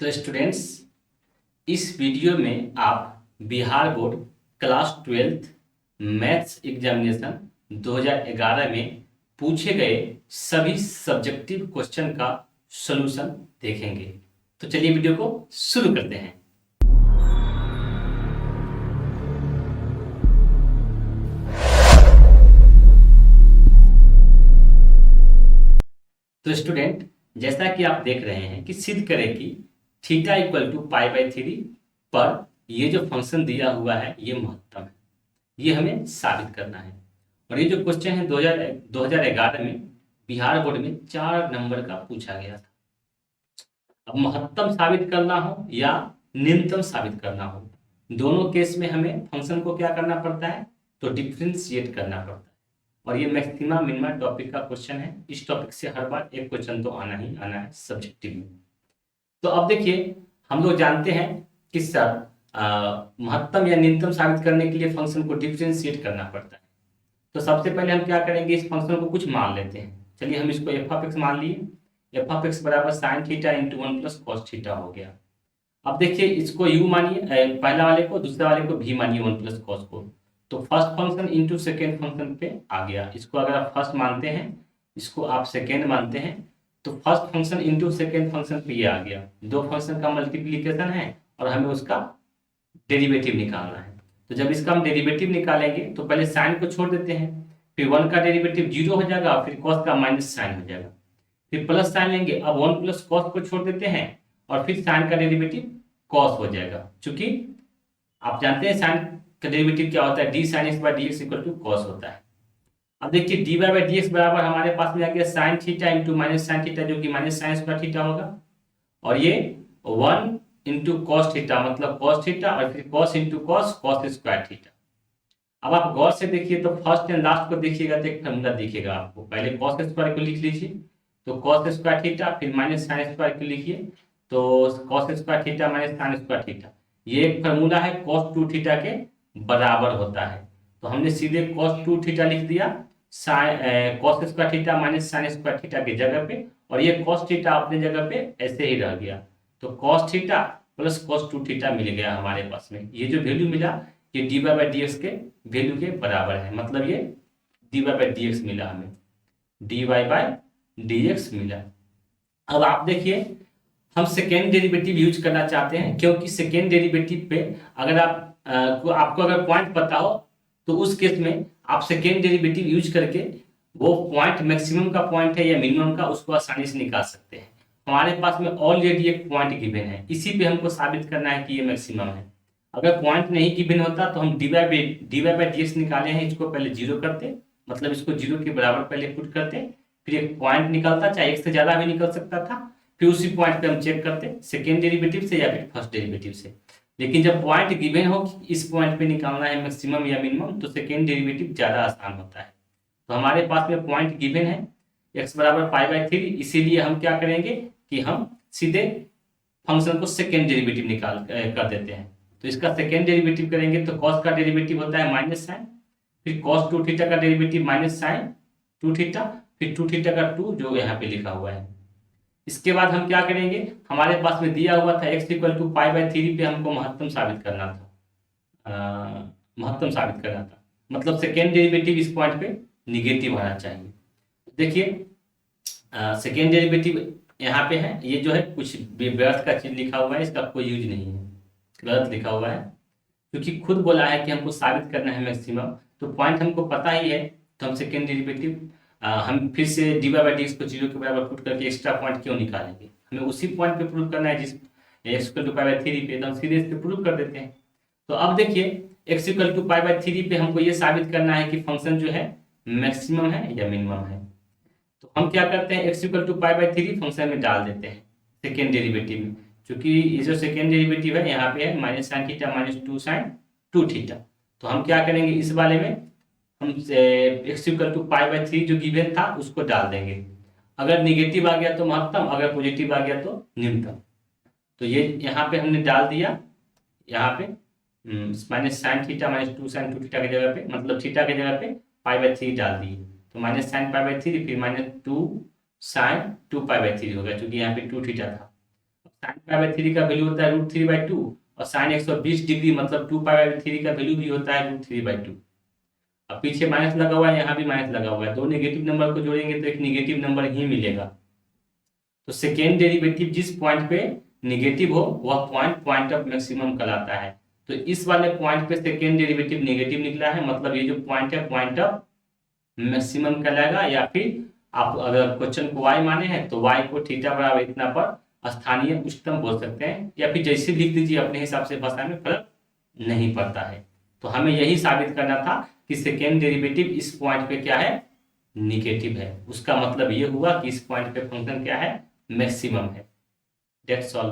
तो स्टूडेंट्स, इस वीडियो में आप Bihar board class 12th maths examination 2011 में पूछे गए सभी सब्जेक्टिव क्वेश्चन का सॉल्यूशन देखेंगे। तो चलिए वीडियो को शुरू करते हैं। तो स्टूडेंट, जैसा कि आप देख रहे हैं कि सिद्ध करें कि theta equal to pi by 3 पर ये जो फंक्शन दिया हुआ है ये महत्तम है, ये हमें साबित करना है। और ये जो क्वेश्चन है 2011 में बिहार बोर्ड में 4 नंबर का पूछा गया था। अब महत्तम साबित करना हो या न्यूनतम साबित करना हो, दोनों केस में हमें फंक्शन को क्या करना पड़ता है, तो डिफ्रेंशिएट करना पड़ता है। और ये मैक्सिमा मिनिमा टॉपिक का क्वेश्चन है। इस टॉपिक से हर बार एक क्वेश्चन तो आना ही आना है सब्जेक्टिव में। तो अब देखिए, हम लोग जानते हैं कि सर महत्तम या न्यूनतम साबित करने के लिए फंक्शन को डिफ्रेंशिएट करना पड़ता है। तो सबसे पहले हम क्या करेंगे, इस फंक्शन को कुछ मान लेते हैं। चलिए हम इसको एफ ऑफ एक्स मान लिए। एफ ऑफ एक्स बराबर sign theta into 1 plus cos theta हो गया। अब देखिए, इसको यू मानिए, पहला वाले को, दूसरा वाले को भी मानिए 1 प्लस कॉस को। तो first function into second function पे आ गया। इसको अगर आप फर्स्ट मानते हैं, इसको आप सेकेंड मानते हैं, तो first function into second function पे ये आ गया। दो फंक्शन का मल्टीप्लीकेशन है और हमें उसका डेरिवेटिव निकालना है। तो जब इसका हम डेरिवेटिव निकालेंगे तो पहले साइन को छोड़ देते हैं, फिर 1 का डेरिवेटिव 0 हो जाएगा, फिर कॉस का माइनस साइन हो जाएगा, फिर प्लस साइन लेंगे। अब 1 प्लस कॉस को छोड़ देते हैं और फिर साइन का डेरिवेटिव कॉस हो जाएगा। चूंकि आप जानते हैं साइन का डेरिवेटिव क्या होता है, D sine X by D X equal to cos होता है। अब देखिए D Y by D X बराबर हमारे पास में आ गया sine theta into minus sine theta, जो कि माइनस साइन स्क्वायर थीटा होगा। और ये 1 इंटू कॉस थीटा मतलब कॉस थीटा, और फिर cos into cos, cos square theta. अब आप गौर से देखिए तो फर्स्ट एंड लास्ट को देखिएगा तो एक फॉर्मूला दिखेगा आपको। पहले कॉस स्क्वायर को लिख लीजिए, तो कॉस स्क्वायर थीटा, फिर माइनस साइन स्क्वायर को लिखिए, तो cos square theta minus sine square theta. ये एक फॉर्मूला है, कॉस 2 थीटा के बराबर होता है। तो हमने सीधे कॉस 2 थीटा लिख दिया cos square theta minus sine square theta की जगह पे, और ये कॉस थीटा अपने जगह पे ऐसे ही रह गया। तो cos theta plus cos 2 theta मिल गया हमारे पास में। ये जो वैल्यू मिला ये D Y by D X के वैल्यू के बराबर है, मतलब ये D Y by D X मिला हमें, D Y by D X मिला। अब आप देखिए, हम सेकेंड डेरिवेटिव यूज करना चाहते हैं, क्योंकि सेकेंड डेरिवेटिव पे अगर आपको अगर पॉइंट पता हो तो उस केस में आप सेकेंड डेरिवेटिव यूज करके वो पॉइंट मैक्सिमम का पॉइंट है या मिनिमम का, उसको आसानी से निकाल सकते हैं। हमारे पास में ऑलरेडी एक पॉइंट गिवन है, इसी पे हमको साबित करना है कि ये मैक्सिमम है। अगर पॉइंट नहीं गिवन होता तो हम D Y by D X निकाले हैं, इसको पहले जीरो करते, मतलब इसको जीरो के बराबर पहले पुट करते, फिर एक पॉइंट निकलता, चाहे एक से ज्यादा भी निकल सकता था, फिर उसी पॉइंट पे हम चेक करते सेकेंड डेरिवेटिव से या फिर फर्स्ट डेरिवेटिव से। लेकिन जब पॉइंट गिवन हो कि इस पॉइंट पे निकालना है मैक्सिमम या मिनिमम, तो सेकेंड डेरिवेटिव ज्यादा आसान होता है। तो हमारे पास में पॉइंट गिवन है x बराबर पाई बाई 3, इसीलिए हम क्या करेंगे कि हम सीधे फंक्शन को सेकेंड डेरिवेटिव निकाल कर देते हैं। तो इसका सेकेंड डेरिवेटिव करेंगे तो कॉस का डेरिवेटिव होता है माइनस साइन, फिर कॉस 2 थीटा का डेरिवेटिव माइनस साइन 2 थीटा, फिर 2 थीटा का 2 जो यहाँ पे लिखा हुआ है। इसके बाद हम क्या करेंगे, हमारे पास में दिया हुआ था x equal to pi by 3 पे हमको महत्तम साबित करना था, महत्तम साबित करना था, मतलब सेकेंड डेरिवेटिव इस पॉइंट पे निगेटिव आना चाहिए। देखिए सेकेंड डेरिवेटिव यहाँ पे है, ये जो है कुछ व्यर्थ का चीज लिखा हुआ है, इसका कोई यूज नहीं है, गलत लिखा हुआ है, क्योंकि खुद बोला है कि हमको साबित करना है मैक्सिमम। तो पॉइंट हमको पता ही है, तो हम सेकेंड डेरिवेटिव हम फिर से D Y by D X को जीरो के बराबर पुट करके एक्स्ट्रा पॉइंट क्यों निकालेंगे, हमें उसी पॉइंट पे प्रूव करना है जिस X equal to pi by 3 पे, तो हम सीधे इस पे प्रूव कर देते हैं। तो अब देखिए X equal to pi by 3 पे हमको ये साबित करना है कि फंक्शन जो है मैक्सिमम है या मिनिमम है। तो हम क्या करते हैं, X equal to pi by 3 function में डाल देते हैं सेकेंड डेरिवेटिव में, क्योंकि ये जो सेकेंड डेरिवेटिव है यहाँ पे है minus sine theta minus 2 sine 2 theta. तो हम क्या करेंगे, इस वाले में हम x equal to pi by 3 जो गिवन था उसको डाल देंगे। अगर निगेटिव आ गया तो महत्तम, अगर पॉजिटिव आ गया तो न्यूनतम। तो ये यहाँ पे हमने डाल दिया, यहाँ पे minus sine theta minus 2 sine 2 theta की जगह पे, मतलब थीटा की जगह पे पाई बाई 3 डाल दिए, तो माइनस साइन पाई बाई 3 फिर माइनस 2 साइन 2 पाई बाई 3 हो गया, क्योंकि यहाँ पे 2 थीटा था। साइन पाई बाई थ्री का वैल्यू होता है √3/2 और साइन 120 डिग्री मतलब 2 पाई बाई 3 का वैल्यू भी होता है √3/2। अब पीछे माइनस लगा हुआ है, यहाँ भी माइनस लगा हुआ है, दो नेगेटिव नंबर को जोड़ेंगे तो एक नेगेटिव नंबर ही मिलेगा। तो सेकेंड डेरिवेटिव जिस पॉइंट पे नेगेटिव हो वह पॉइंट ऑफ मैक्सिमम कहलाता है। तो इस वाले पॉइंट पे सेकेंड डेरिवेटिव नेगेटिव निकला है, मतलब ये जो पॉइंट है पॉइंट ऑफ मैक्सिमम कहलाएगा। या फिर आप अगर क्वेश्चन को y माने हैं तो y को थीटा बराबर इतना पर स्थानीय उच्चतम बोल सकते हैं, या फिर जैसे लिख दीजिए अपने हिसाब से, भाषा में फर्क नहीं पड़ता है। तो हमें यही साबित करना था कि सेकेंड डेरिवेटिव इस पॉइंट पे क्या है, निगेटिव है। उसका मतलब ये हुआ कि इस पॉइंट पे फंक्शन क्या है, मैक्सिमम है। That's all.